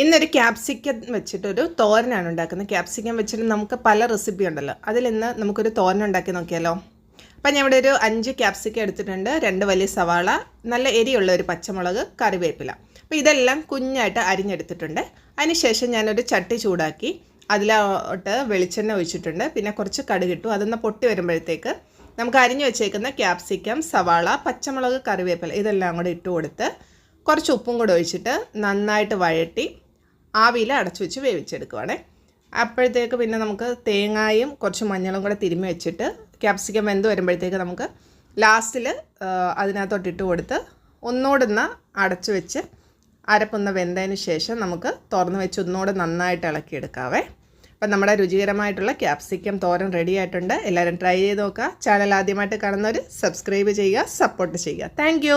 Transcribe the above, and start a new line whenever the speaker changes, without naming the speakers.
ഇന്നൊരു ക്യാപ്സിക്കം വെച്ചിട്ടൊരു തോരനാണ് ഉണ്ടാക്കുന്നത്. ക്യാപ്സിക്കം വെച്ചിട്ട് നമുക്ക് പല റെസിപ്പി ഉണ്ടല്ലോ, അതിലിന്ന് നമുക്കൊരു തോരൻ ഉണ്ടാക്കി നോക്കിയാലോ. അപ്പം ഞാൻ ഇവിടെ ഒരു 5 ക്യാപ്സിക്കം എടുത്തിട്ടുണ്ട്, 2 വലിയ സവാള, നല്ല എരിയുള്ള ഒരു പച്ചമുളക്, കറിവേപ്പില. അപ്പോൾ ഇതെല്ലാം കുഞ്ഞായിട്ട് അരിഞ്ഞെടുത്തിട്ടുണ്ട്. അതിനുശേഷം ഞാനൊരു ചട്ടി ചൂടാക്കി അതിലോട്ട് വെളിച്ചെണ്ണ ഒഴിച്ചിട്ടുണ്ട്. പിന്നെ കുറച്ച് കടുകിട്ടു. അതൊന്ന് പൊട്ടി വരുമ്പോഴത്തേക്ക് നമുക്ക് അരിഞ്ഞു വെച്ചേക്കുന്ന ക്യാപ്സിക്കം, സവാള, പച്ചമുളക്, കറിവേപ്പില ഇതെല്ലാം കൂടെ ഇട്ട് കൊടുത്ത് കുറച്ച് ഉപ്പും കൂടെ ഒഴിച്ചിട്ട് നന്നായിട്ട് വഴറ്റി ആവിയിൽ അടച്ചു വെച്ച് വേവിച്ചെടുക്കുവാണേ. അപ്പോഴത്തേക്ക് പിന്നെ നമുക്ക് തേങ്ങയും കുറച്ച് മഞ്ഞളും കൂടെ തിരുമ്മി വെച്ചിട്ട് ക്യാപ്സിക്കം വെന്ത് വരുമ്പോഴത്തേക്ക് നമുക്ക് ലാസ്റ്റിൽ അതിനകത്തോട്ടിട്ട് കൊടുത്ത് ഒന്നുകൂടെ അടച്ചു വെച്ച് അരപ്പൊന്ന് വെന്തതിന് ശേഷം നമുക്ക് തുറന്ന് വെച്ച് ഒന്നുകൂടെ നന്നായിട്ട് ഇളക്കിയെടുക്കാവേ. അപ്പം നമ്മുടെ രുചികരമായിട്ടുള്ള ക്യാപ്സിക്കം തോരൻ റെഡി ആയിട്ടുണ്ട്. എല്ലാവരും ട്രൈ ചെയ്ത് നോക്കുക. ചാനൽ ആദ്യമായിട്ട് കാണുന്നവർ സബ്സ്ക്രൈബ് ചെയ്യുക, സപ്പോർട്ട് ചെയ്യുക. താങ്ക്